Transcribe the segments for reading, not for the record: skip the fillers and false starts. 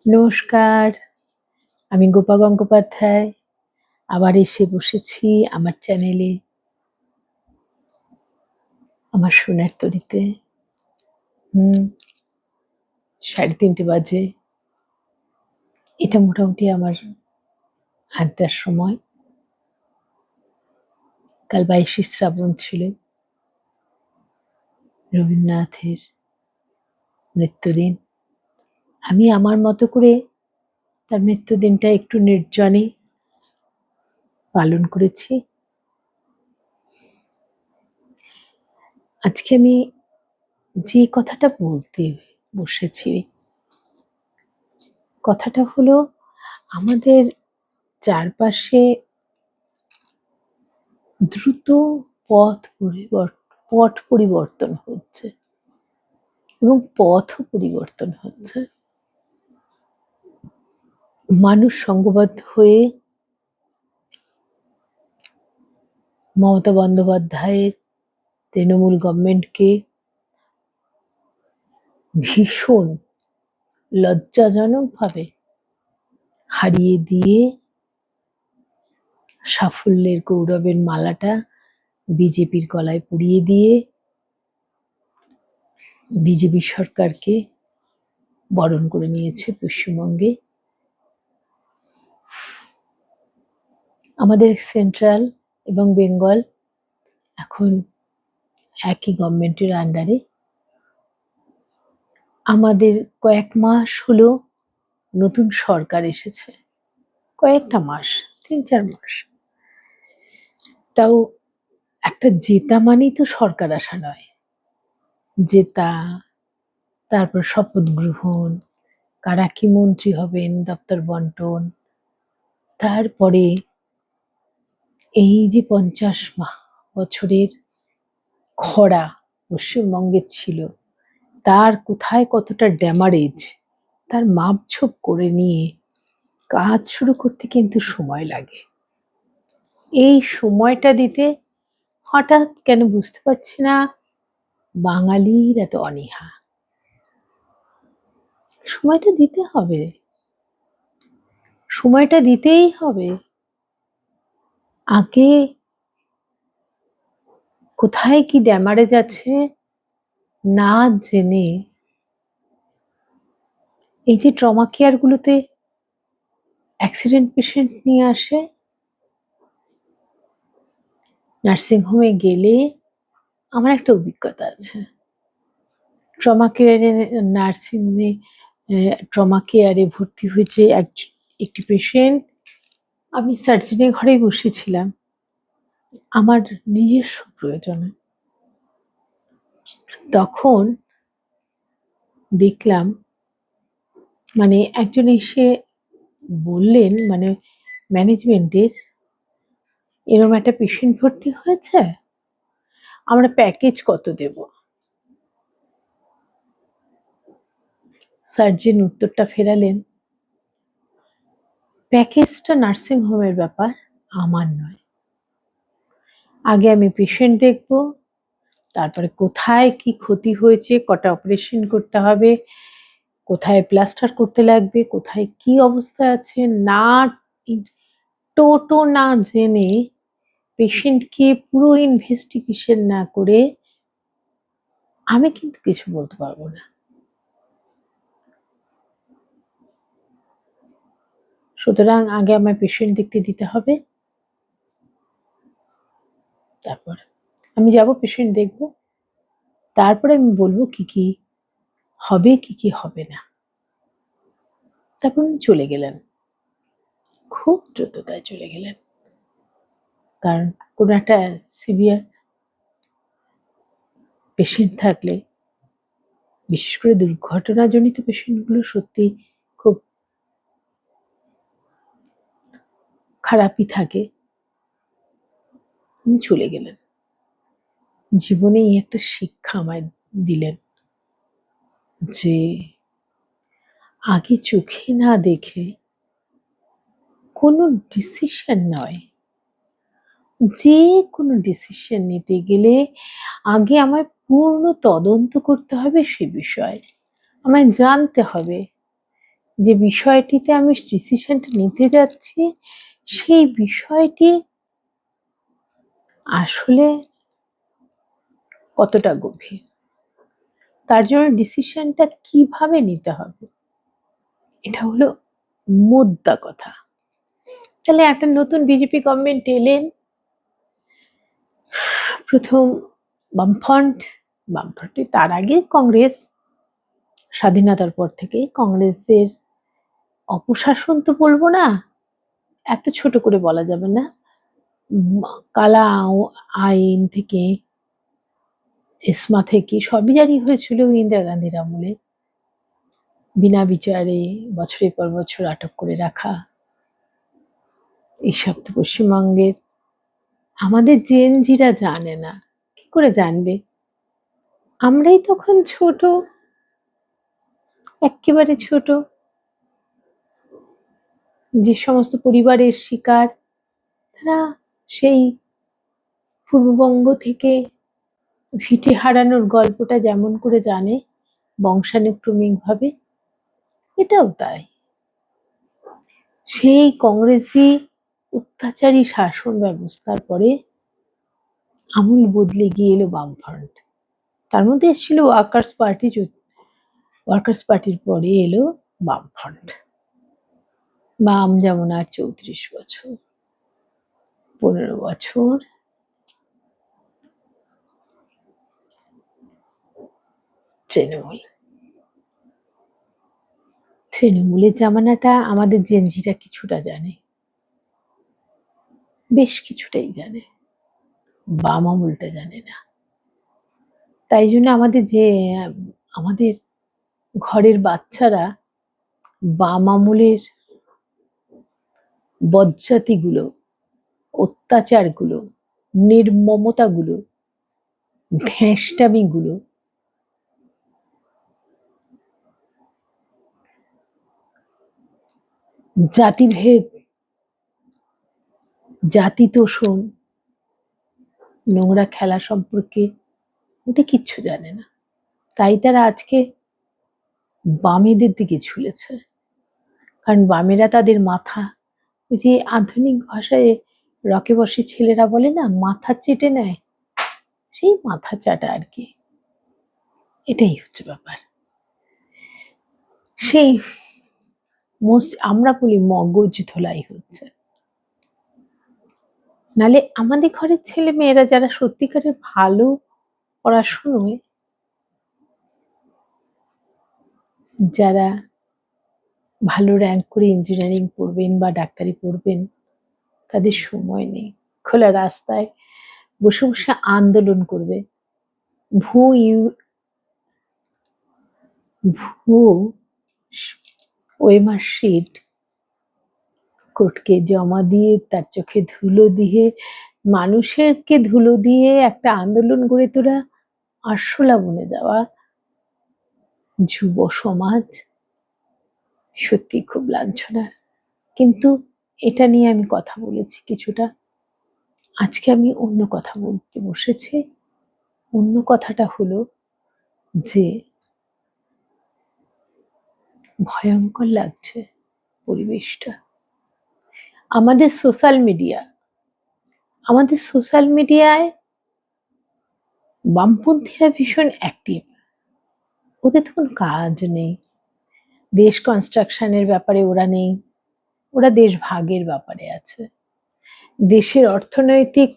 নমস্কার, আমি গোপা গঙ্গোপাধ্যায়। আবার এসে বসেছি আমার চ্যানেলে, আমার সোনার তরীতে। 3:30 বাজে। এটা মোটামুটি আমার আড্ডার সময়। কাল 22শে শ্রাবণ ছিল, রবীন্দ্রনাথের মৃত্যুদিন। আমি আমার মতো করে তার মৃত্যুদিনটা একটু নির্জনে পালন করেছি। আজকে আমি যে কথাটা বলতে বসেছি, কথাটা হলো আমাদের চারপাশে দ্রুত পট পরিবর্তন হচ্ছে এবং পথও পরিবর্তন হচ্ছে। মানুষ সংঘবদ্ধ হয়ে মমতা বন্দ্যোপাধ্যায়ের তৃণমূল গভর্নমেন্টকে ভীষণ লজ্জাজনকভাবে হারিয়ে দিয়ে সাফল্যের গৌরবের মালাটা বিজেপির গলায় পরিয়ে দিয়ে বিজেপি সরকারকে বরণ করে নিয়েছে পশ্চিমবঙ্গে। আমাদের সেন্ট্রাল এবং বেঙ্গল এখন একই গভর্নমেন্টের আন্ডারে। আমাদের কয়েক মাস হলো নতুন সরকার এসেছে, কয়েকটা মাস, 3-4 মাস। তাও একটা জেতা মানেই তো সরকার আসা নয়। জেতা, তারপর শপথ গ্রহণ, কারা কি মন্ত্রী হবেন, দপ্তর বন্টন, তারপরে এই যে 50 বছরের খরা পশ্চিমবঙ্গে ছিল, তার কোথায় কতটা ড্যামারেজ, তার মাপঝোপ করে নিয়ে কাজ শুরু করতে কিন্তু সময় লাগে। এই সময়টা দিতে হঠাৎ কেন বুঝতে পারছি না বাঙালির এত অনীহা। সময়টা দিতে হবে, সময়টা দিতেই হবে। আগে কোথায় কি ড্যামারেজ আছে না জেনে এই যে ট্রমা কেয়ার গুলোতে অ্যাক্সিডেন্ট পেশেন্ট নিয়ে আসে, নার্সিংহোমে গেলে আমার একটা অভিজ্ঞতা আছে। ট্রমা কেয়ারে নার্সিংহোমে ট্রমা কেয়ারে ভর্তি হয়েছে একটি পেশেন্ট। আমি সার্জারি ঘরেই বসেছিলাম আমার নিজস্ব প্রয়োজনে। তখন দেখলাম মানে একজন এসে বললেন, মানে ম্যানেজমেন্টের, এরকম একটা পেশেন্ট ভর্তি হয়েছে, আমরা প্যাকেজ কত দেব? সার্জন উত্তরটা ফেরালেন, প্যাকেজটা নার্সিং হোমের ব্যাপার, আমার নয়। আগে আমি পেশেন্ট দেখব, তারপরে কোথায় কি ক্ষতি হয়েছে, কটা অপারেশন করতে হবে, কোথায় প্লাস্টার করতে লাগবে, কোথায় কি অবস্থায় আছে, না টোটো না জেনে, পেশেন্টকে পুরো ইনভেস্টিগেশন না করে আমি কিন্তু কিছু বলতে পারবো না। সুতরাং আগে আমার পেশেন্ট দেখতে দিতে হবে, তারপর আমি যাব পেশেন্ট দেখব, তারপরে আমি বলবো কি কি হবে কি কি হবে না। তারপর উনি চলে গেলেন, খুব দ্রুততায় চলে গেলেন। কারণ কোনো একটা সিভিয়ার পেশেন্ট থাকলে, বিশেষ করে দুর্ঘটনাজনিত পেশেন্টগুলো সত্যি খুব খারাপই থাকে। উনি চলে গেলেন, জীবনে এই একটা শিক্ষা আমায় দিলেন যে আগে চোখে না দেখে কোনো ডিসিশন নয়, যে কোনো ডিসিশন নিতে গেলে আগে আমায় পূর্ণ তদন্ত করতে হবে সে বিষয়ে, আমায় জানতে হবে যে বিষয়টিতে আমি ডিসিশনটা নিতে যাচ্ছি সেই বিষয়টি আসলে কতটা গভীর, তার জন্য ডিসিশনটা কিভাবে নিতে হবে, এটা হলো মোদ্দা কথা। তাহলে একটা নতুন বিজেপি গভর্নমেন্ট এলেন, প্রথম বামফ্রন্টে, তার আগে কংগ্রেস, স্বাধীনতার পর থেকেই কংগ্রেসের অপশাসন তো বলবো না, এত ছোট করে বলা যাবে না, কালা আইন থেকে এসমা থেকে সবই জারি হয়েছিল ইন্দিরা গান্ধীর আমলে, বিনা বিচারে বছরের পর বছর আটক করে রাখা, এইসব তো পশ্চিমবঙ্গের আমাদের জেনজিরা জানে না, কি করে জানবে? আমরাই তখন ছোট, একেবারে ছোট, যে সমস্ত পরিবারের শিকার, তারা সেই পূর্ববঙ্গ থেকে ভিটে হারানোর গল্পটা যেমন করে জানে বংশানুক্রমিক ভাবে, এটাও তাই। সেই কংগ্রেসি অত্যাচারী শাসন ব্যবস্থার পরে আমূল বদলে গিয়ে এলো বামফ্রন্ট, তার মধ্যে এসেছিল ওয়ার্কার্স পার্টির পরে এলো বামফ্রন্ট। বাম যেমন আর 34 বছর, 15 বছর তৃণমূলের জামানাটা আমাদের জেনজিরা কিছুটা জানে, বেশ কিছুটাই জানে, বাম আমলটা জানে না। তাই জন্য আমাদের ঘরের বাচ্চারা বাম আমলের বজ্জাতিগুলো, অত্যাচারগুলো, নির্মমতাগুলো, ধ্যাঁসটামিগুলো, জাতিভেদ, জাতি তোষণ, নোংরা খেলা সম্পর্কে ওটা কিচ্ছু জানে না। তাই তারা আজকে বামেদের দিকে ঝুলেছে, কারণ বামেরা তাদের মাথা, ওই যে আধুনিক ভাষায় রকে বসে ছেলেরা বলে না, মাথা চেটে নেয়, সেই মাথা চাটা আর কি, এটাই হচ্ছে ব্যাপার। সেই আমরা বলি মগজ ধোলাই হচ্ছে। নালে আমাদের ঘরের ছেলে মেয়েরা যারা সত্যিকারের ভালো পড়াশুনোয়, যারা ভালো র্যাঙ্ক করে ইঞ্জিনিয়ারিং পড়বেন বা ডাক্তারি পড়বেন, তাদের সময় নেই খোলা রাস্তায় বসে বসে আন্দোলন করবে, ভুয়ো ওএমআর শিট কোর্টকে জমা দিয়ে, তার চোখে ধুলো দিয়ে, মানুষেরকে ধুলো দিয়ে একটা আন্দোলন গড়ে তোলা, আরশোলা বনে যাওয়া যুব সমাজ সত্যি খুব লাঞ্ছনার। কিন্তু এটা নিয়ে আমি কথা বলেছি কিছুটা, আজকে আমি অন্য কথা বলতে বসেছি। অন্য কথাটা হলো যে ভয়ঙ্কর লাগছে পরিবেশটা। আমাদের সোশ্যাল মিডিয়ায় বামপন্থীরা ভীষণ অ্যাক্টিভ, ওদের তো কোনো কাজ নেই, দেশ কনস্ট্রাকশনের ব্যাপারে ওরা নেই, ওরা দেশ ভাগের ব্যাপারে আছে, দেশের অর্থনৈতিক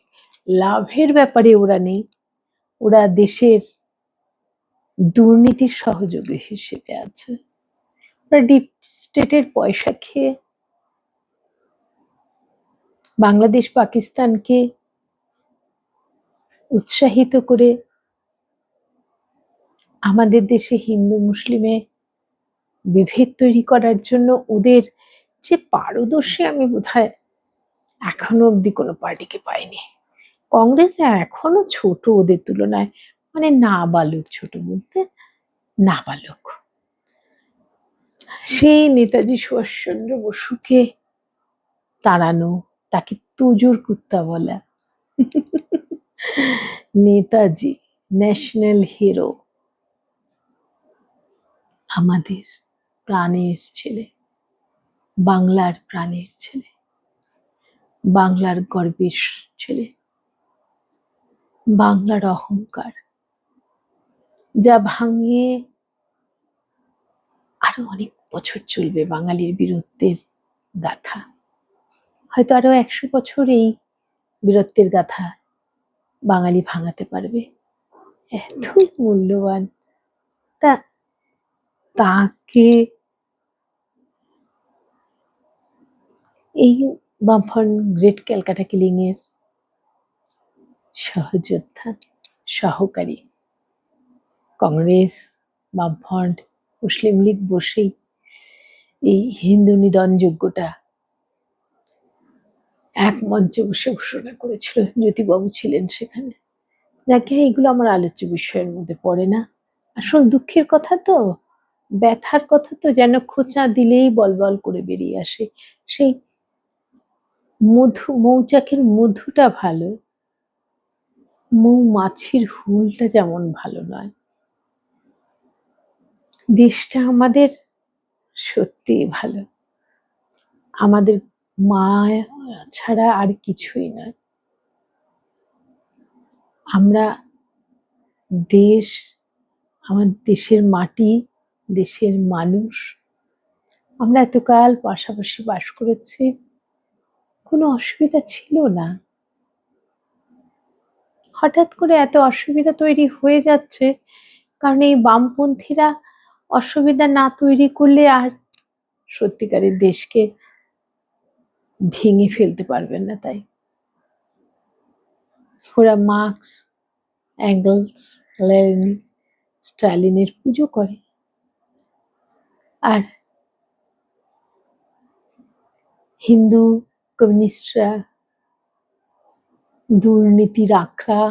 লাভের ব্যাপারে ওরা নেই, ওরা দেশের দুর্নীতির সহযোগী হিসেবে আছে। ওরা ডিপ স্টেটের পয়সা খেয়ে বাংলাদেশ পাকিস্তানকে উৎসাহিত করে আমাদের দেশে হিন্দু মুসলিমে বিভেদ তৈরি করার জন্য ওদের যে পারদর্শী আমি বোধহয় এখনো অব্দি কোনো পার্টিকে পাইনি। কংগ্রেস এখনো ছোট ওদের তুলনায়, মানে নাবালক, ছোট বলতে নাবালক। সেই নেতাজি সুভাষচন্দ্র বসুকে তাড়ানো, তাকে তুজুর কুত্তা বলা, নেতাজি ন্যাশনাল হিরো আমাদের, প্রাণের ছেলে, বাংলার প্রাণের ছেলে, বাংলার গর্বের ছেলে, বাংলার অহংকার, যা ভাঙিয়ে আরো অনেক বছর চলবে বাঙালির বীরত্বের গাথা। হয়তো আরো 100 বছর এই বীরত্বের গাথা বাঙালি ভাঙাতে পারবে। এতই মূল্যবান, তা তাকে এই বামফ্রন্ট গ্রেট ক্যালকাটা কিলিং এর সহযোদ্ধা, সহকারী, কংগ্রেস, বামফ্রন্ট, মুসলিম লীগ বসেই এই হিন্দু নিধন যজ্ঞটা এক মঞ্চে বসে ঘোষণা করেছিল। জ্যোতিবাবু ছিলেন সেখানে। যাকে এইগুলো আমার আলোচ্য বিষয়ের মধ্যে পড়ে না। আসল দুঃখের কথা তো, ব্যথার কথা তো যেন খোঁচা দিলেই বলবল করে বেরিয়ে আসে। সেই মধু, মৌচাকের মধুটা ভালো, মৌমাছির হুলটা যেমন ভালো নয়। দেশটা আমাদের সত্যি ভালো, আমাদের মা ছাড়া আর কিছুই নয়। আমরা দেশ, আমার দেশের মাটি, দেশের মানুষ, আমরা এতকাল পাশাপাশি বাস করেছি, কোনো অসুবিধা ছিল না। হঠাৎ করে এত অসুবিধা তৈরি হয়ে যাচ্ছে, কারণ এই বামপন্থীরা অসুবিধা না তৈরি করলে আর সত্যিকারের দেশকে ভেঙে ফেলতে পারবেন না। তাই ওরা মার্কস, অ্যাঙ্গেলস, লেনিন, স্টালিনের পুজো করে, আর হিন্দু কমিউনিস্টরা দুর্নীতির আখড়া,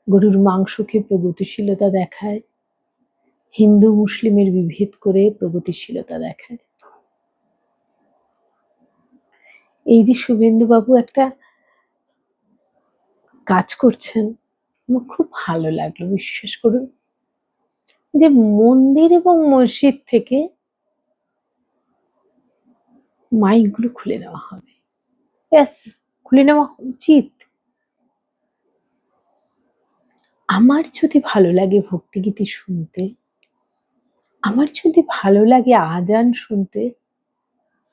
গরুর মাংসকে প্রগতিশীলতা দেখায়, হিন্দু মুসলিমের বিভেদ করে প্রগতিশীলতা দেখায়। এই যে শুভেন্দুবাবু একটা কাজ করছেন, আমার খুব ভালো লাগলো, বিশ্বাস করুন, যে মন্দির এবং মসজিদ থেকে মাইকগুলো খুলে নেওয়া হবে। ব্যাস, খুলে নেওয়া উচিত। আমার যদি ভালো লাগে ভক্তিগীতি শুনতে, আমার যদি ভালো লাগে আজান শুনতে,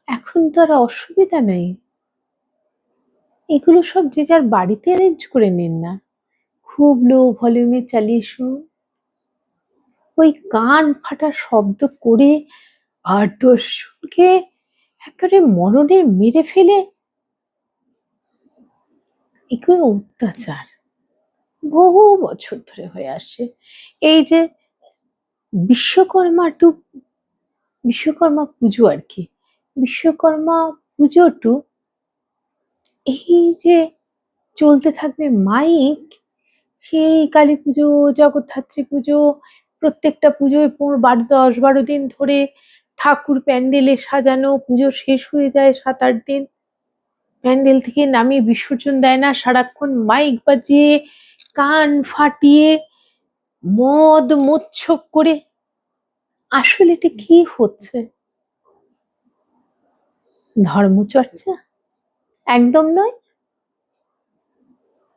এখন তো আর অসুবিধা নেই। এগুলো সব যে যার বাড়িতে অ্যারেঞ্জ করে নিন না, খুব লো ভলিউমে চালিয়ে শুনুন। ওই কান ফাটা শব্দ করে আর দর্শনকে একেবারে মরণে মেরে ফেলে, এগুলো অত্যাচার বহু বছর ধরে হয়ে আসছে। এই যে বিশ্বকর্মা পুজো আর কি, বিশ্বকর্মা পুজোটু এই যে চলতে থাকবে মাইক, সেই কালী পুজো, জগদ্ধাত্রী পুজো, প্রত্যেকটা পুজোয় 10-12 দিন ধরে ঠাকুর প্যান্ডেলে সাজানো, পুজো শেষ হয়ে যায় 7-8 দিন, প্যান্ডেল থেকে নামিয়ে বিসর্জন দেয় না, সারাক্ষণ মাইক বাজিয়ে কান ফাটিয়ে মদ মোচ্ছব করে। আসলে এটা কি হচ্ছে? ধর্মচর্চা? একদম নয়।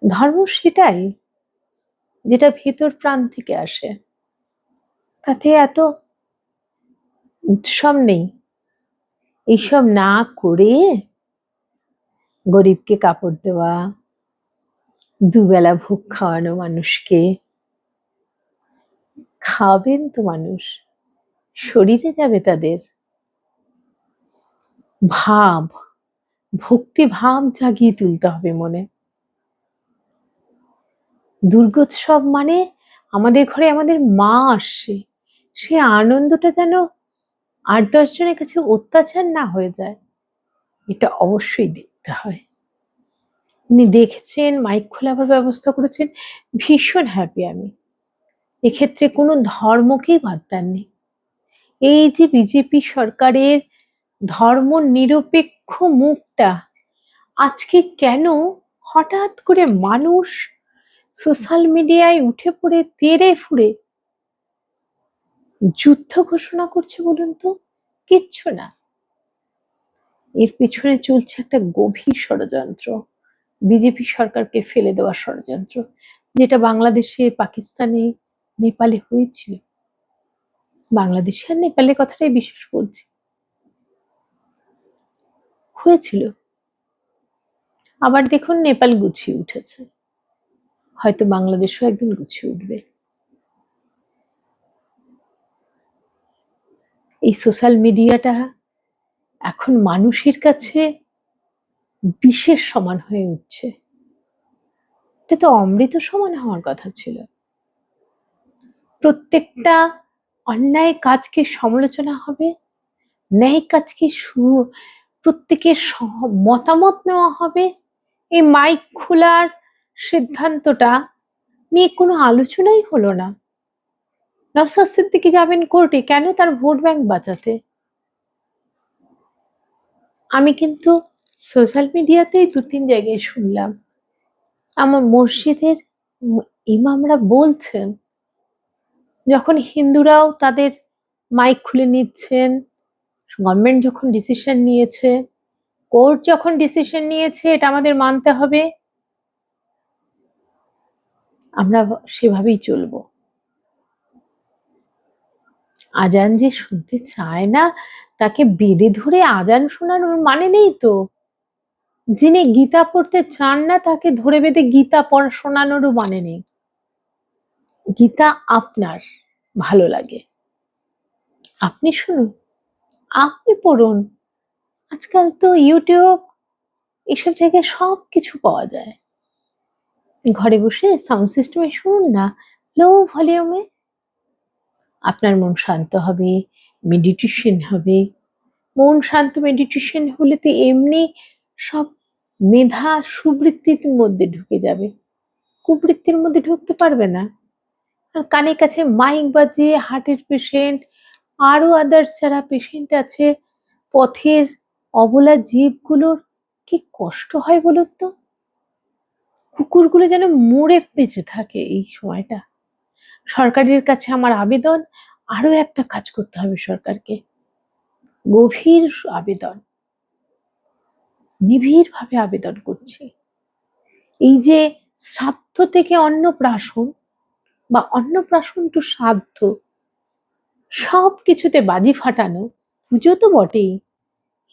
ধর্ম সেটাই যেটা ভেতর প্রাণ থেকে আসে। তাতে এত উৎসব নেই। এইসব না করে গরিবকে কাপড় দেওয়া, দুবেলা ভোগ খাওয়ানো মানুষকে, খাওয়াবেন তো মানুষ, শরীরে যাবে তাদের। ভাব, ভক্তি ভাব জাগিয়ে তুলতে হবে মনে। দুর্গোৎসব মানে আমাদের ঘরে আমাদের মা আসছে, সে আনন্দটা যেন 8-10 জনের কাছে অত্যাচার না হয়ে যায়, এটা অবশ্যই দেখতে হয়। উনি দেখেছেন, মাইক খোলাবার ব্যবস্থা করেছেন, ভীষণ হ্যাপি আমি। এক্ষেত্রে কোনো ধর্মকেই বাদ দেননি। এই যে বিজেপি সরকারের ধর্ম নিরপেক্ষ মুখটা আজকে কেন হঠাৎ করে মানুষ সোশ্যাল মিডিয়ায় উঠে পড়ে তেড়ে ফুড়ে যুদ্ধ ঘোষণা করছে বলুন তো? কিচ্ছু না। এর পেছনে চলছে একটা গভীর ষড়যন্ত্র, বিজেপি সরকারকে ফেলে দেওয়ার ষড়যন্ত্র, যেটা বাংলাদেশে, পাকিস্তানে, নেপালে হয়েছিল। বাংলাদেশে আর নেপালের কথাটাই বিশেষ বলছি, হয়েছিল। আবার দেখুন নেপাল গুছিয়ে উঠেছে, হয়তো বাংলাদেশও একদিন গুছিয়ে উঠবে। এই সোশ্যাল মিডিয়াটা এখন মানুষের কাছে বিষের সমান হয়ে উঠছে। এটা তো অমৃত সমান হওয়ার কথা ছিল। প্রত্যেকটা অন্যায় কাজকে সমালোচনা হবে, ন্যায় কাজকে প্রত্যেকের মতামত নেওয়া হবে। এই মাইক খোলার সিদ্ধান্তটা নিয়ে কোনো আলোচনাই হলো না। নওশাদ সিদ্দিকী যাবেন কোর্টে, কেন? তার ভোট ব্যাংক বাঁচাতে। আমি কিন্তু সোশ্যাল মিডিয়াতেই ২-৩ জায়গায় শুনলাম, আমার মসজিদের ইমামরা বলছেন, যখন হিন্দুরাও তাদের মাইক খুলে নিচ্ছেন, গভর্নমেন্ট যখন ডিসিশন নিয়েছে, কোর্ট যখন ডিসিশন নিয়েছে, এটা আমাদের মানতে হবে, আমরা সেভাবেই চলবো। আজান যে শুনতে চায় না, তাকে বেঁধে ধরে আজান শোনানোর মানে নেই তো। যিনি গীতা পড়তে চান না, তাকে ধরে বেঁধে গীতা পড়া শোনানোরও মানে নেই। গীতা আপনার ভালো লাগে, আপনি শুনুন, আপনি পড়ুন। আজকাল তো ইউটিউব, এসব জায়গায় সব কিছু পাওয়া যায়। ঘরে বসে সাউন্ড সিস্টেমে শুনুন না, লো ভলিউমে। আপনার মন শান্ত হবে, মেডিটেশন হবে। মন শান্ত, মেডিটেশন হলে তো এমনি সব মেধা সুবৃত্তির মধ্যে ঢুকে যাবে, কুবৃত্তির মধ্যে ঢুকতে পারবে না। আর কানের কাছে মাইক বাজিয়ে হার্টের পেশেন্ট, আরো আদার্স যারা পেশেন্ট আছে, পথের অবলা জীবগুলোর কি কষ্ট হয় বলুন তো। কুকুরগুলো যেন মরে বেঁচে থাকে এই সময়টা। সরকারের কাছে আমার আবেদন, আরো একটা কাজ করতে হবে সরকারকে, গভীর আবেদন, নিবিড়ভাবে আবেদন করছি। এই যে শ্রাদ্ধ থেকে অন্নপ্রাশন বা অন্নপ্রাশন টু শ্রাদ্ধ, সব কিছুতে বাজি ফাটানো, পুজো তো বটেই,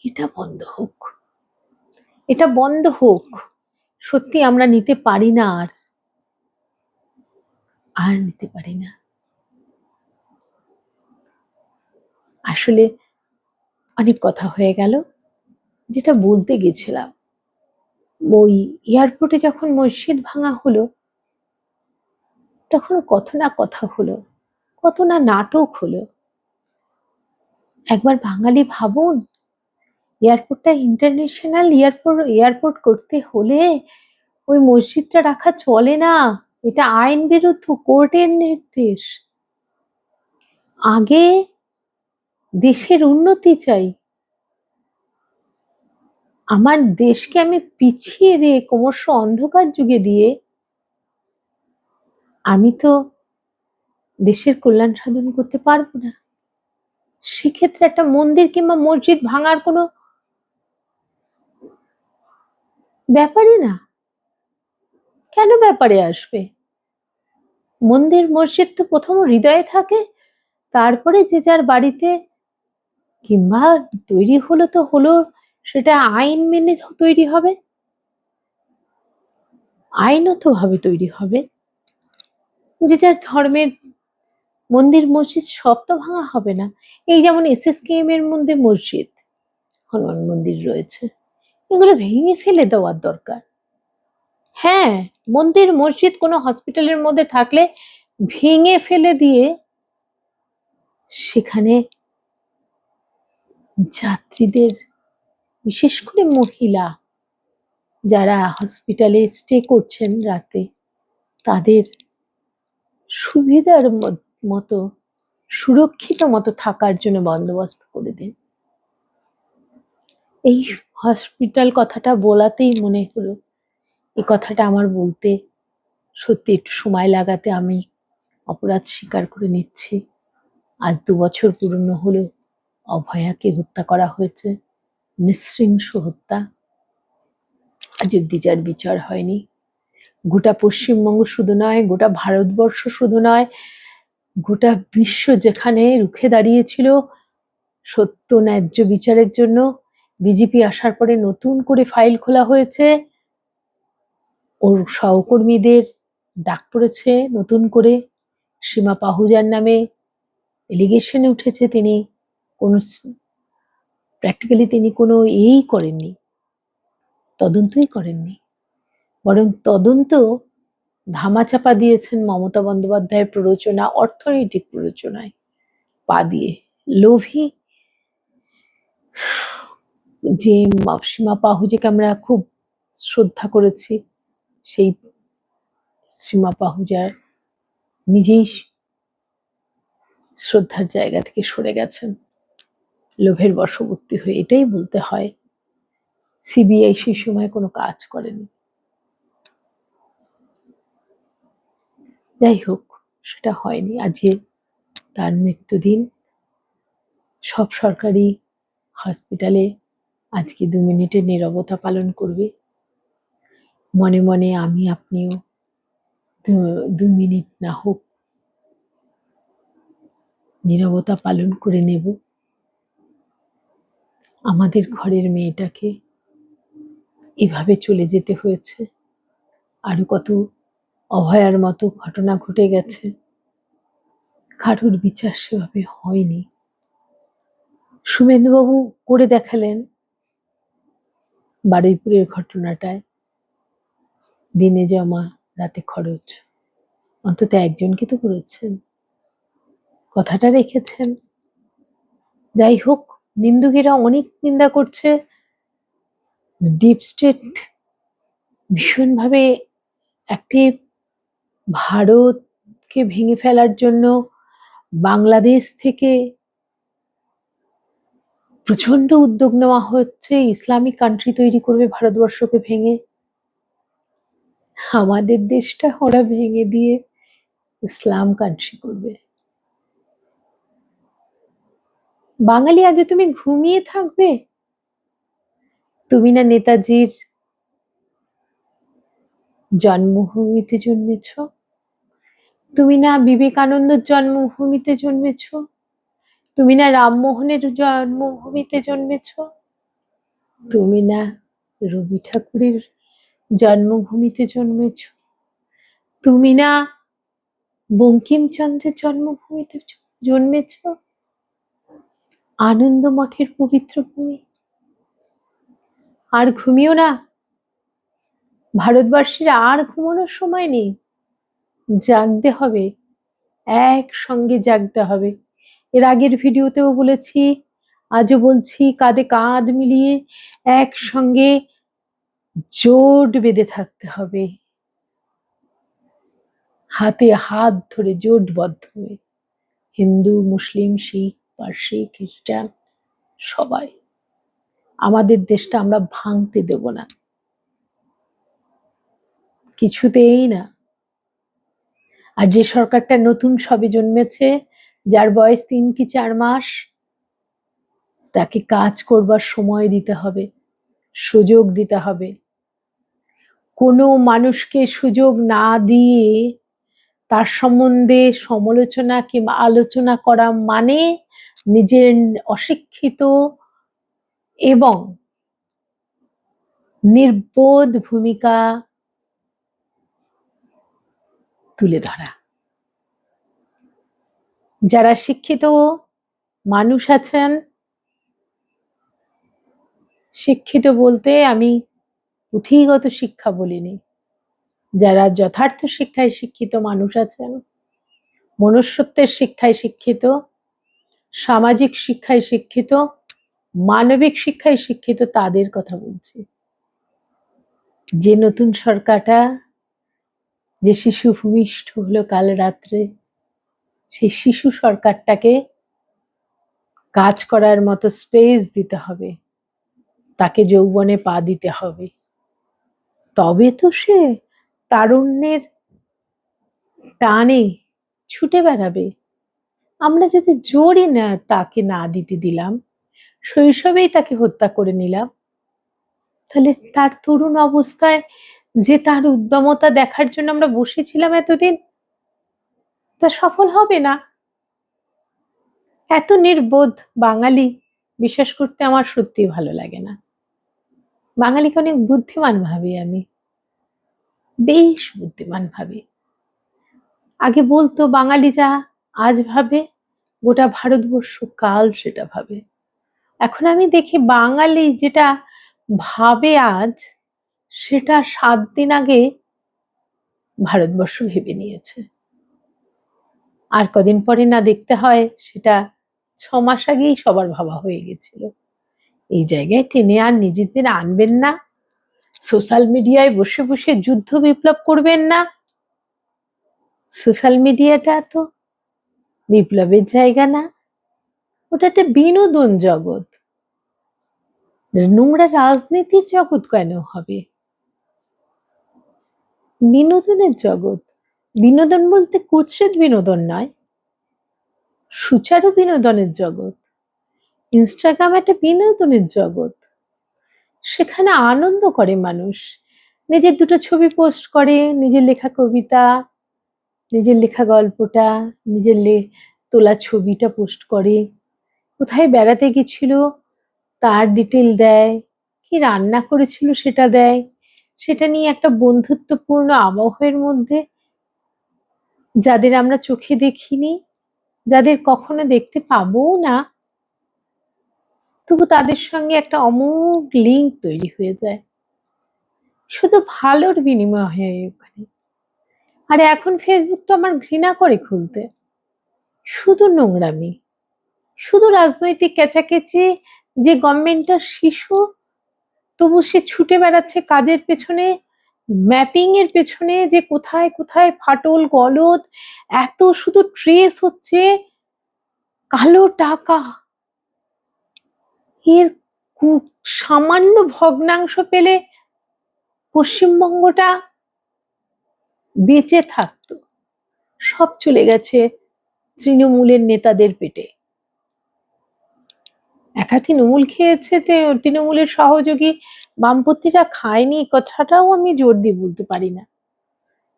এটা বন্ধ হোক, এটা বন্ধ হোক। সত্যি আমরা নিতে পারি না, আর নিতে পারি না। আসলে অনেক কথা হয়ে গেল। যেটা বলতে গেছিলাম, ওই এয়ারপোর্টে যখন মসজিদ ভাঙা হলো, তখন কত না কথা হলো, কত না নাটক হলো। একবার বাঙালি ভাবুন, এয়ারপোর্টটা ইন্টারন্যাশনাল এয়ারপোর্ট করতে হলে ওই মসজিদটা রাখা চলে না, এটা আইন বিরুদ্ধ, কোর্টের নির্দেশ। আগে দেশের উন্নতি চাই, আমার দেশকে আমি পিছিয়ে দিয়ে, ক্রমশ অন্ধকার যুগে দিয়ে, আমি তো দেশের কল্যাণ সাধন করতে পারবো না। সেক্ষেত্রে একটা মন্দির কিংবা মসজিদ ভাঙার কোনো ব্যাপারই না। কেন ব্যাপারে আসবে? মন্দির মসজিদ তো প্রথম হৃদয়ে থাকে, তারপরে যে যার বাড়িতে কিংবা তৈরি হলো তো হলো, সেটা আইন মেনে তৈরি হবে, আইনত ভাবে তৈরি হবে। যে যার ধর্মের মন্দির মসজিদ সব তো ভাঙা হবে না। এই যেমন এসএসকেএম এর মধ্যে মসজিদ, হনুমান মন্দির রয়েছে, এগুলো ভেঙে ফেলে দেওয়ার দরকার। হ্যাঁ, মন্দির মসজিদ কোনো হসপিটালের মধ্যে থাকলে ভেঙে ফেলে দিয়ে সেখানে যাত্রীদের, বিশেষ করে মহিলা যারা হসপিটালে স্টে করছেন রাতে, তাদের সুবিধার মতো, সুরক্ষিত মতো থাকার জন্য বন্দোবস্ত করে দিন। এই হসপিটাল কথাটা বলাতেই মনে হলো, এই কথাটা আমার বলতে সত্যি একটু সময় লাগাতে আমি অপরাধ স্বীকার করে নিচ্ছি। আজ 2 বছর পূর্ণ হলো অভয়াকে হত্যা করা হয়েছে, নৃশংস হত্যা। আজ অব্দি যার বিচার হয়নি। গোটা পশ্চিমবঙ্গ শুধু নয়, গোটা ভারতবর্ষ শুধু নয়, গোটা বিশ্ব যেখানে রুখে দাঁড়িয়েছিল সত্য ন্যায্য বিচারের জন্য, বিজেপি আসার পরে নতুন করে ফাইল খোলা হয়েছে। ওর সহকর্মীদের ডাক পড়েছে নতুন করে। সীমা পাহুজার নামে এলিগেশন উঠেছে, তিনি কোন প্র্যাকটিক্যালি তিনি কোনো করেননি, তদন্তই করেননি, বরং তদন্ত ধামাচাপা দিয়েছেন মমতা বন্দ্যোপাধ্যায়ের প্ররোচনা, অর্থনৈতিক প্ররোচনায় পা দিয়ে। লোভী যে সীমা পাহুজাকে আমরা খুব শ্রদ্ধা করেছি, সেই সীমা পাহুজার নিজেই শ্রদ্ধার জায়গা থেকে সরে গেছেন লোভের বশবর্তী হয়ে। এটাই বলতে হয়। সিবিআই সেই সময় কোনো কাজ করেনি। যাই হোক, সেটা হয়নি। আজকে তার মৃত্যুদিন। সব সরকারি হসপিটালে আজকে 2 মিনিটের নীরবতা পালন করবে। মনে মনে আমি আপনিও 2 মিনিট না হোক নীরবতা পালন করে নেব। আমাদের ঘরের মেয়েটাকে এভাবে চলে যেতে হয়েছে, আরো কত অভয়ার মতো ঘটনা ঘটে গেছে, কারোর বিচার সেভাবে হয়নি। শুভেন্দুবাবু করে দেখালেন বারুইপুরের ঘটনাটায়, দিনে জমা রাতে খরচ। অন্তত একজনকে তো করেছেন, কথাটা রেখেছেন। যাই হোক, নিন্দুকেরা অনেক নিন্দা করছে। ডিপ স্টেট ভীষণভাবে অ্যাক্টিভ, ভারতকে ভেঙে ফেলার জন্য বাংলাদেশ থেকে প্রচন্ড উদ্যোগ নেওয়া হচ্ছে, ইসলামিক কান্ট্রি তৈরি করবে ভারতবর্ষকে ভেঙে। আমাদের দেশটা ওরা ভেঙে দিয়ে ইসলাম কান্ট্রি করবে। বাঙালি আজ তুমি ঘুমিয়ে থাকবে? তুমি না নেতাজির জন্মভূমিতে জন্মেছ, তুমি না বিবেকানন্দর জন্মভূমিতে জন্মেছ, তুমি না রামমোহনের জন্মভূমিতে জন্মেছ, তুমি না রবি ঠাকুরের জন্মভূমিতে জন্মেছ, তুমি না বঙ্কিমচন্দ্রের জন্মভূমিতে জন্মেছ, আনন্দ মঠের পবিত্র ভূমি। আর ঘুমিও না, ভারতবর্ষের আর ঘুমানোর সময় নেই, জাগতে হবে, একসঙ্গে জাগতে হবে। এর আগের ভিডিওতেও বলেছি, আজও বলছি, কাঁধে কাঁধ মিলিয়ে একসঙ্গে জোট বেঁধে থাকতে হবে, হাতে হাত ধরে জোটবদ্ধ হয়ে। হিন্দু, মুসলিম, শিখ, পারসি, খ্রিস্টান সবাই। আমাদের দেশটা আমরা ভাঙতে দেব না, কিছুতেই না। আর যে সরকারটা নতুন সবে জন্মেছে, যার বয়স 3 কি 4 মাস, তাকে কাজ করবার সময় দিতে হবে, সুযোগ দিতে হবে। কোনো মানুষকে সুযোগ না দিয়ে তার সম্বন্ধে সমালোচনা কিংবা আলোচনা করা মানে নিজের অশিক্ষিত এবং নির্বোধ ভূমিকা তুলে ধরা। যারা শিক্ষিত মানুষ আছেন, শিক্ষিত বলতে আমি পুঁথিগত শিক্ষা বলিনি, যারা যথার্থ শিক্ষায় শিক্ষিত মানুষ আছেন, মনুষ্যত্বের শিক্ষায় শিক্ষিত, সামাজিক শিক্ষায় শিক্ষিত, মানবিক শিক্ষায় শিক্ষিত, তাদের কথা বলছি। যে নতুন সরকারটা যে শিশু ভূমিষ্ঠ হলো কাল রাত্রে, সেই শিশু সরকারটাকে কাজ করার মতো স্পেস দিতে হবে, তাকে যৌবনে পা দিতে হবে, তবে তো সে তারুণ্যের টানে ছুটে বেড়াবে, আমরা যদি জোরই না তাকে না দিতে দিলাম, শৈশবেই তাকে হত্যা করে নিলাম, তাহলে তার তরুণ অবস্থায় যে তার উদ্যমতা দেখার জন্য আমরা বসেছিলাম এতদিন, তা সফল হবে না। এত নির্বোধ বাঙালি বিশ্বাস করতে আমার সত্যি ভালো লাগে না। বাঙালিকে অনেক বুদ্ধিমান ভাবি আমি, বেশ বুদ্ধিমান ভাবি। আগে বলতো বাঙালি যা আজ ভাবে, গোটা ভারতবর্ষ কাল সেটা ভাবে। এখন আমি দেখি বাঙালি যেটা ভাবে আজ, সেটা 7 দিন আগে ভারতবর্ষ ভেবে নিয়েছে। আর কদিন পরে না দেখতে হয় সেটা 6 মাস আগেই সবার ভাবা হয়ে গেছিল। এই জায়গায় টেনে আর নিজেদের আনবেন না। সোশ্যাল মিডিয়ায় বসে বসে যুদ্ধ বিপ্লব করবেন না। সোশ্যাল মিডিয়াটা তো বিপ্লবের জায়গা না, ওটা একটা বিনোদন জগৎ। নোংরা রাজনীতির জগৎ কেন হবে? বিনোদনের জগৎ। বিনোদন বলতে কুৎসিত বিনোদন নয়, সুচারু বিনোদনের জগৎ। ইনস্টাগ্রাম একটা বিনোদনের জগৎ, সেখানে আনন্দ করে মানুষ। নিজের 2টো ছবি পোস্ট করে, নিজের লেখা কবিতা, নিজের লেখা গল্পটা, নিজের তোলা ছবিটা পোস্ট করে। কোথায় বেড়াতে গেছিল তার ডিটেল দেয়, কি রান্না করেছিল সেটা দেয়। সেটা নিয়ে একটা বন্ধুত্বপূর্ণ আবহের মধ্যে, যাদের আমরা চোখে দেখিনি, যাদের কখনো দেখতে পাবো না, তবু তাদের সঙ্গে একটা অমোঘ লিঙ্ক তৈরি হয়ে যায়, শুধু ভালোর বিনিময় হয় ওখানে। আর এখন ফেসবুক তো আমার ঘৃণা করে খুলতে, শুধু নোংরামি, শুধু রাজনৈতিক কেচাকেচি। যে গভর্নমেন্টটার শিশু, তবু সে ছুটে বেড়াচ্ছে কাজের পেছনে, ম্যাপিং এর পেছনে, যে কোথায় কোথায় ফাটল গলদ, এত শুধু ট্রেস হচ্ছে কালো টাকা। এর সামান্য ভগ্নাংশ পেলে পশ্চিমবঙ্গটা বেঁচে থাকতো। সব চলে গেছে তৃণমূলের নেতাদের পেটে। একা তৃণমূল খেয়েছে, তৃণমূলের সহযোগী বামপন্থীরা খায়নি, কথাটাও আমি জোর দিয়ে বলতে পারি না।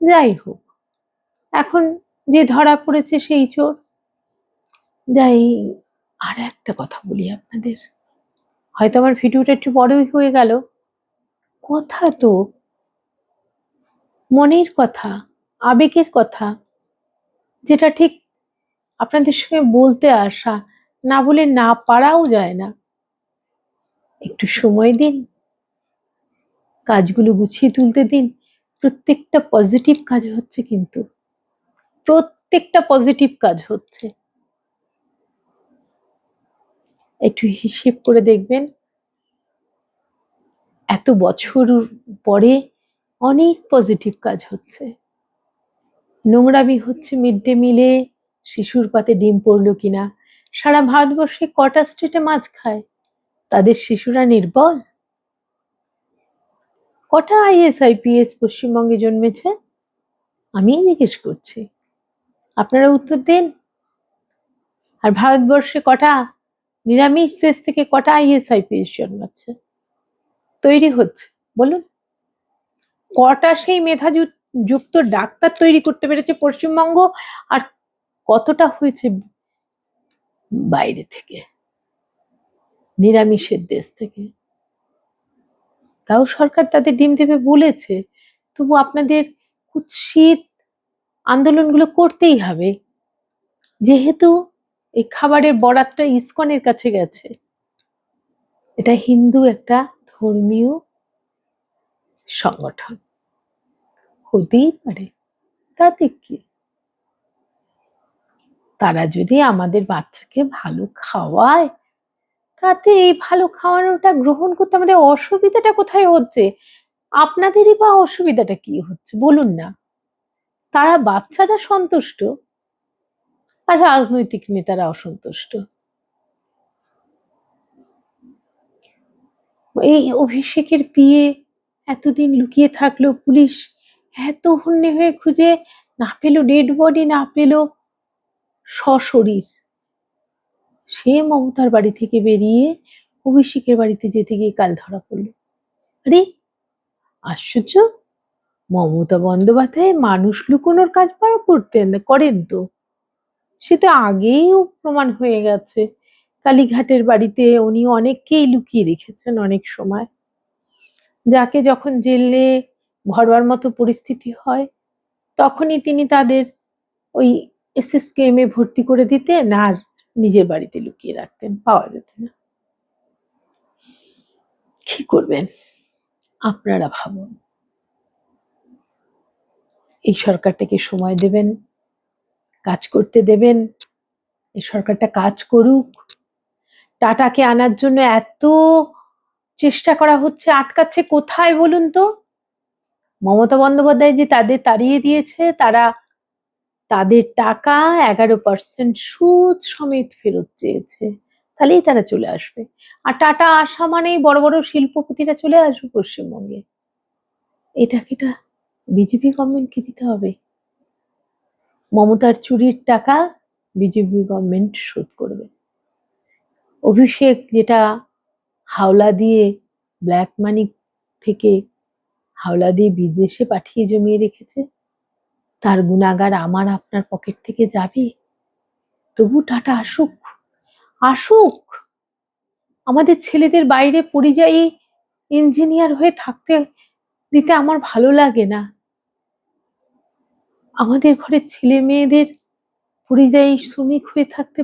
যাই হোক, এখন যে ধরা পড়েছে সেই চোর। যাই, আর একটা কথা বলি আপনাদের, হয়তো আমার ভিডিওটা একটু বড়ই হয়ে গেল। কথা তো মনের কথা, আবেগের কথা, যেটা ঠিক আপনাদের সঙ্গে বলতে আসা, না বলে না পারাও যায় না। একটু সময় দিন, কাজগুলো গুছিয়ে তুলতে দিন। প্রত্যেকটা পজিটিভ কাজ হচ্ছে, কিন্তু প্রত্যেকটা পজিটিভ কাজ হচ্ছে। একটু হিসেব করে দেখবেন, এত বছর পরে অনেক পজিটিভ কাজ হচ্ছে। নোংরামি হচ্ছে মিড ডে মিলে, শিশুর পাতে ডিম পড়লো কিনা। সারা ভারতবর্ষে কটা স্টেটে মাছ খায়, তাদের শিশুরা নির্বল? কটা আইএস আইপিএস পশ্চিমবঙ্গে জন্মেছে? আমি জিজ্ঞেস করছি, আপনারা উত্তর দিন। আর ভারতবর্ষে কটা নিরামিষ দেশ থেকে কটা আইএস আইপিএস জন্মাচ্ছে, তৈরি হচ্ছে, বলুন? কটা সেই মেধাযুক্ত ডাক্তার তৈরি করতে পেরেছে পশ্চিমবঙ্গ, আর কতটা হয়েছে বাইরে থেকে, নিরামিষের দেশ থেকে? তাও সরকার তাদের ডিম দেবে বলেছে, তবু আপনাদের কুৎসিত আন্দোলনগুলো করতেই হবে, যেহেতু এই খাবারের বরাতটা ইসকনের কাছে গেছে। এটা হিন্দু একটা ধর্মীয় সংগঠন, হতেই পারে, তাতে কি? তারা যদি আমাদের বাচ্চাকে ভালো খাওয়ায়, তাতে এই ভালো খাওয়ানোটা গ্রহণ করতে আমাদের অসুবিধাটা কোথায় হচ্ছে? আপনাদেরই বা অসুবিধাটা কি হচ্ছে বলুন না? তারা বাচ্চারা সন্তুষ্ট, আর রাজনৈতিক নেতারা অসন্তুষ্ট। এই অভিষেকের বিয়ে এতদিন লুকিয়ে থাকলো, পুলিশ এত হন্যে হয়ে খুঁজে না পেলো, ডেড বডি না পেলো, সশরীর সে মমতার বাড়ি থেকে বেরিয়ে অভিষেকের বাড়িতে যেতে গিয়ে কাল ধরা পড়লো। আরে আশ্চর্য, মমতা বন্দ্যোপাধ্যায় মানুষ লুকোনোর কাজ করেন তো, সে তো আগেই প্রমাণ হয়ে গেছে। কালীঘাটের বাড়িতে উনি অনেককেই লুকিয়ে রেখেছেন অনেক সময়, যাকে যখন জেলে ভরবার মতো পরিস্থিতি হয় তখনই তিনি তাদের ওই এসএসকেএমে ভর্তি করে দিতেন আর নিজের বাড়িতে লুকিয়ে রাখতেন, পাওয়া যেত না। কি করবেন আপনারা ভাবুন। এই সরকারটাকে সময় দেবেন, কাজ করতে দেবেন, এই সরকারটা কাজ করুক। টাটাকে আনার জন্য এত চেষ্টা করা হচ্ছে, আটকাচ্ছে কোথায় বলুন তো? মমতা বন্দ্যোপাধ্যায় যে তাদের তাড়িয়ে দিয়েছে, তারা তাদের টাকা 11% সুদ সমেত ফেরত চেয়েছে, তাহলেই তারা চলে আসবে। আর টাটা আসা মানেই বড় বড় শিল্পপতিরা চলে আসবে পশ্চিমবঙ্গে। এটা বিজেপি গভর্নমেন্টকে দিতে হবে। মমতার চুরির টাকা বিজেপি গভর্নমেন্ট শোধ করবে। অভিষেক যেটা হাওলা দিয়ে, ব্ল্যাক মানি থেকে হাওলা দিয়ে বিদেশে পাঠিয়ে জমিয়ে রেখেছে, তার গুণাগার আমার আপনার পকেট থেকে যাবে? তবু টাটা আসুক, আসুক। আমাদের ছেলেদের বাইরে পরিযায়ী ইঞ্জিনিয়ার হয়ে থাকতে দিতে আমার ভালো লাগে না। আমাদের ঘরের ছেলে মেয়েদের পরিযায়ী শ্রমিক হয়ে থাকতে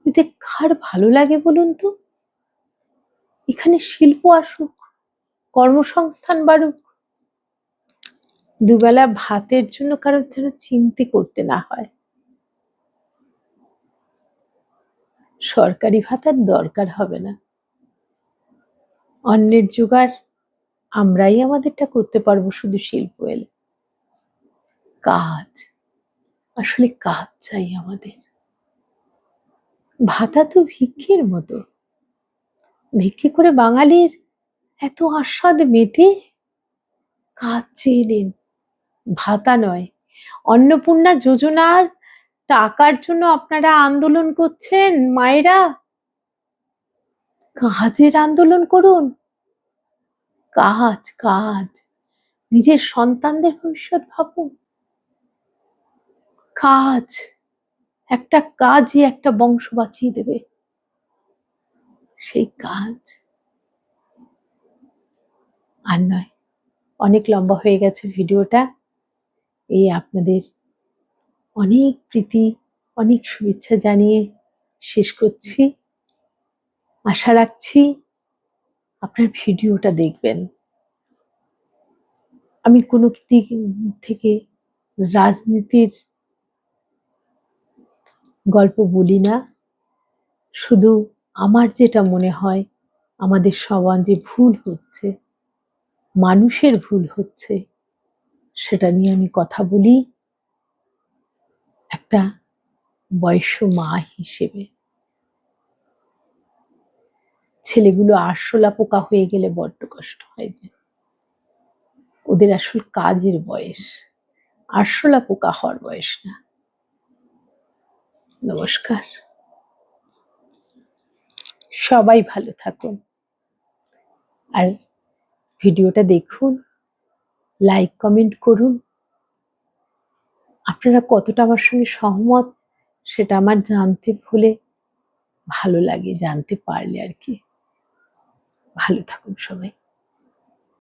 দিতে কার ভালো লাগে বলুন তো? এখানে শিল্প আসুক, কর্মসংস্থান বাড়ুক, দুবেলা ভাতের জন্য কারোর যেন চিন্তা করতে না হয়। সরকারি ভাতার দরকার হবে না, অন্যের জোগাড় আমরাই আমাদেরটা করতে পারবো। শুধু শিল্প এলে কাজ, আসলে কাজ চাই আমাদের। ভাতা তো ভিক্ষের মতো, ভিক্ষে করে বাঙালির এত আস্বাদ মেটে? কাজ চেয়ে নিন, ভাতা নয়। অন্নপূর্ণা যোজনার টাকার জন্য আপনারা আন্দোলন করছেন মায়েরা, কাজের আন্দোলন করুন। কাজ কাজ, নিজের সন্তানদের ভবিষ্যৎ ভাবুন। কাজ, একটা কাজই একটা বংশ বাঁচিয়ে দেবে, সেই কাজ। আর নয়, অনেক লম্বা হয়ে গেছে ভিডিওটা। এই আপনাদের অনেক প্রীতি, অনেক শুভেচ্ছা জানিয়ে শেষ করছি। আশা রাখছি আপনার ভিডিওটা দেখবেন। আমি কোনো দিক থেকে রাজনীতির গল্প বলি না, শুধু আমার যেটা মনে হয় আমাদের সমাজে ভুল হচ্ছে, মানুষের ভুল হচ্ছে, সেটা নিয়ে আমি কথা বলি একটা বয়স্ক মা হিসেবে। ছেলেগুলো আরশোলা পোকা হয়ে গেলে বড্ড কষ্ট হয়, যে ওদের আসল কাজের বয়স, আরশোলা পোকা হওয়ার বয়স না। নমস্কার, সবাই ভালো থাকুন। আর ভিডিওটা দেখুন, লাইক কমেন্ট করুন। আপনারা কতটা আমার সঙ্গে সহমত সেটা আমার জানতে হলে ভালো লাগে, জানতে পারলে আর কি। ভালো থাকুন সবাই।